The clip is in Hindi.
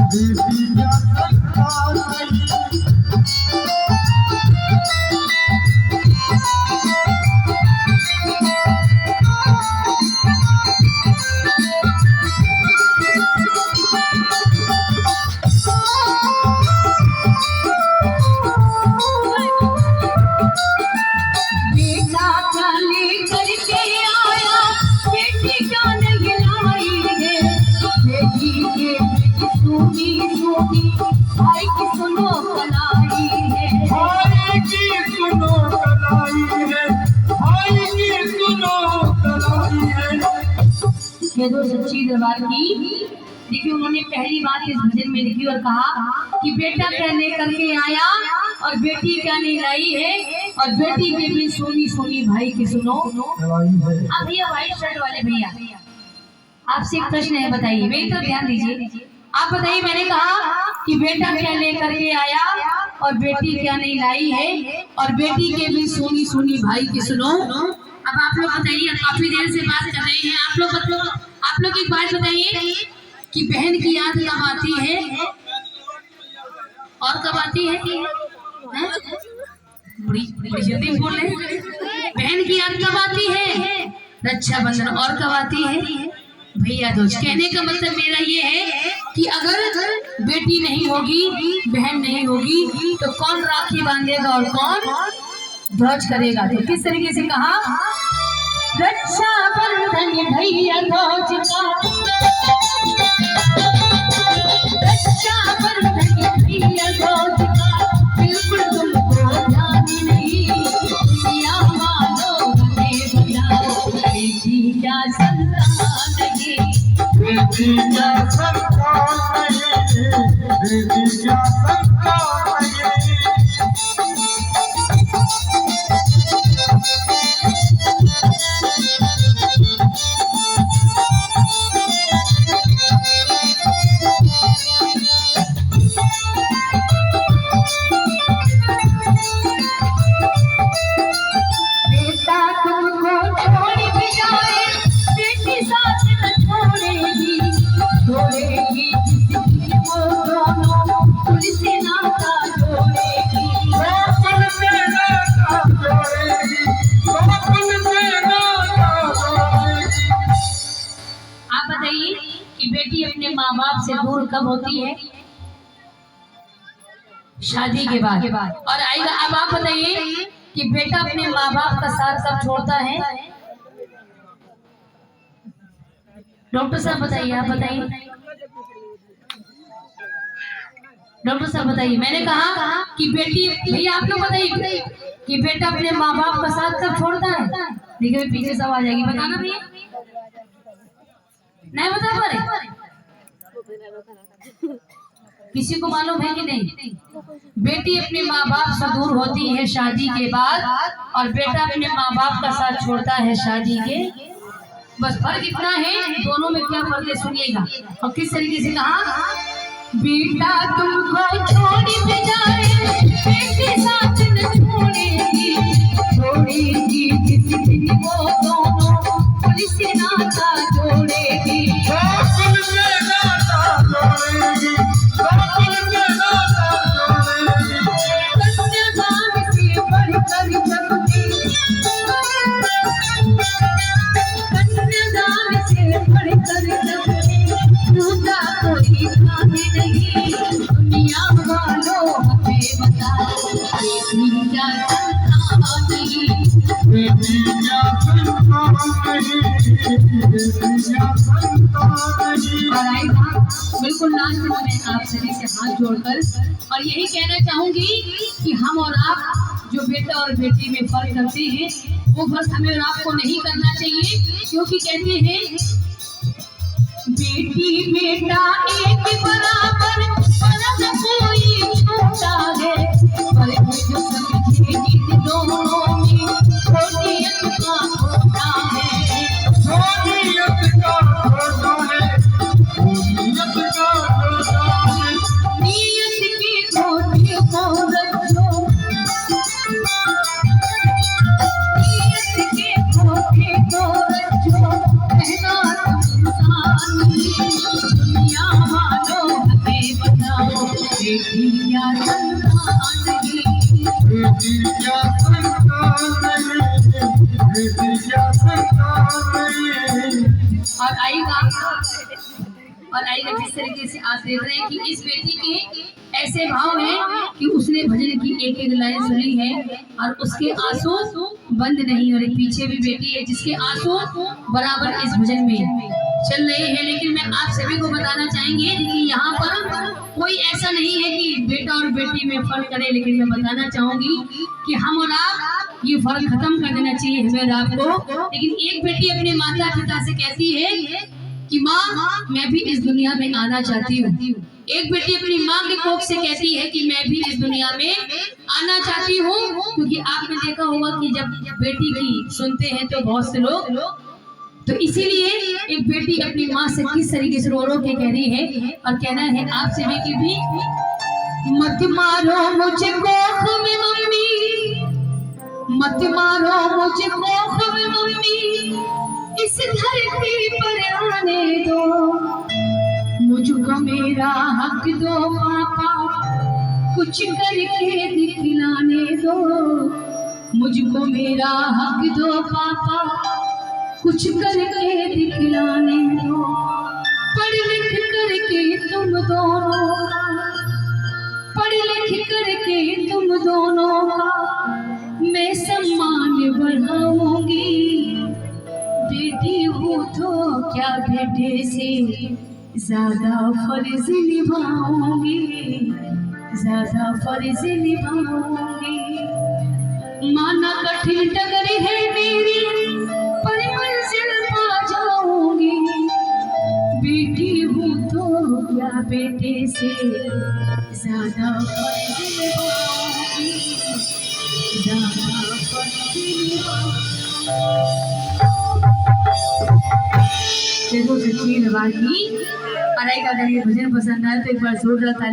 बेटी क्या संस्कार नहीं। भाई की सुनो कलाई है, भाई की सुनो कलाई है, भाई की सुनो कलाई है। ये दो सच्ची दरबार की। देखिए उन्होंने पहली बात इस भजन में लिखी और कहा कि बेटा क्या लेकर के आया और बेटी क्या नहीं लाई है, और बेटी के भी सोनी सोनी भाई की सुनो कलाई है। अब भैया व्हाइट शर्ट वाले भैया, आपसे एक प्रश्न है, बताइए मेरी तरफ ध्यान दीजिए। आप बताइए, मैंने कहा कि बेटा क्या लेकर के आया और बेटी क्या नहीं लाई है, और बेटी के भी सोनी सोनी भाई की सुनो। अब आप लोग बताइए, काफी देर से बात कर रहे हैं आप लोग एक बात बताइए कि बहन की याद कब आती है और कब आती है? बड़ी जल्दी बोल रहे हैं। बहन की याद कब आती है? रक्षाबंधन। और कब आती है? भैया दूज। कहने का मतलब मेरा ये है कि अगर बेटी नहीं होगी, बहन नहीं होगी, तो कौन राखी बांधेगा और कौन ध्वज करेगा? तो किस तरीके से कहा, रक्षाबंधन भैया ध्वज का, रक्षाबंधन भैया ध्वज का, बिल्कुल तुमको ध्यान नहीं, दुनिया वालों ने बताओ बेटी क्या संतान है, बेटी क्या संस्कार नहीं, बेटी क्या संस्कार नहीं। बेटा तुमको छोड़ भी जाए, बेटी साथ न छोड़ेगी, छोड़ेगी जिसकी वो दोनों पुलिस नाता जोड़ेगी। बापन से नाता जोड़ेगी, बापन से नाता जोड़ेगी। आप बताइए कि बेटी अपने माँ बाप से दूर कब होती है? शादी के बाद। और आएगा, अब आप बताइए कि बेटा अपने माँ बाप का साथ कब छोड़ता है? डॉक्टर साहब बताइए, आप बताइए, डॉक्टर साहब बताइए। मैंने कहा कि बेटी, भैया आप लोग बताइए कि बेटा अपने माँ बाप का साथ कब छोड़ता है? देखिए पीछे सब आ जाएगी, बताना भैया, नहीं बता पा रहे? किसी को मालूम है कि नहीं? बेटी अपने माँ बाप से दूर होती है शादी के बाद, और बेटा अपने माँ बाप का साथ छोड़ता है शादी के। बस फर्क इतना है, दोनों में क्या फर्क है सुनिएगा। और किस तरीके से कहा, बेटा तुमको छोड़ भी जाए, बेटी साथ न छोड़ेगी, छोड़ेगी जिस दिन वो दोनों पुलिस नाता जोड़ेगी। बापन से नाता जोड़ेगी, बापन से नाता जोड़ेगी। कन्यादान से बढ़कर जगती, कन्यादान से बढ़कर जगती, दूसरा कोई काम नहीं, दुनिया वालों हमें बताओ बेटी क्या संतान नहीं, बेटी क्या संस्कार नहीं, बेटी क्या संस्कार नहीं। और आएगा बिल्कुल लास्ट में मैं आप सभी से हाथ जोड़कर और यही कहना चाहूंगी कि हम और आप जो बेटा और बेटी में फर्क करते हैं, वो फर्क हमें और आपको नहीं करना चाहिए, क्योंकि कहते हैं बेटी बेटा एक बराबर, फर्क कोई छोटा है, पर जो समझेगी दोनों में खोटियत का खोटा है, खोटियत का खोटा है, खोटियत का खोटा है। नियत की खोटी को रखो, नियत के खोटे को रखो, कहना तुम इंसान नहीं, दुनिया वालों हमें संतान ही। बेटी क्या संतान है, बेटी क्या संतान है। और आएगा जिस तरीके से आप देख रहे हैं कि इस बेटी के ऐसे भाव हैं कि उसने भजन की एक एक लाइन सुनी है और उसके आंसू बंद नहीं हो रहे। पीछे भी बेटी है जिसके आंसू बराबर इस भजन में चल रहे हैं। लेकिन मैं आप सभी को बताना चाहेंगे कि यहाँ पर कोई ऐसा नहीं है कि बेटा और बेटी में फर्क करे, लेकिन मैं बताना चाहूंगी कि हम और आप ये फर्क खत्म कर देना चाहिए हमें आपको। लेकिन एक बेटी अपने माता पिता से कहती है कि माँ मैं भी इस दुनिया में आना चाहती हूँ। एक बेटी अपनी माँ के कोख से कहती है कि मैं भी इस दुनिया में आना चाहती हूँ। क्योंकि आपने देखा होगा कि जब बेटी की सुनते हैं तो बहुत से लोग, तो इसीलिए एक बेटी अपनी माँ से किस तरीके से रो रो के कह रही है और कहना है आप सभी की भी, मत मारो मुझे कोख में मम्मी, मत मारो मुझे कोख में मम्मी, इस धरती पर आने दो, मुझको मेरा हक दो पापा, कुछ करके दिखलाने दो, मुझको मेरा हक दो पापा, कुछ करके दिखलाने दो। पढ़ लिख करके तुम दोनों का, पढ़ लिख करके तुम दोनों का मैं सम्मान बढ़ाऊंगी। बेटी हो तो क्या बेटे से ज्यादा फर्ज निभाऊंगी, ज्यादा फर्ज निभाऊंगी। माना कठिन डगर है मेरी पर मंजिल पा जाऊंगी। बेटी हूँ तो क्या बेटे से ज्यादा फर्ज निभाऊंगी, ज्यादा फर्ज निभाऊंगी। देखो सच्ची नवाजी। और अगर ये भजन पसंद आए तो एक बार जोरदार ताली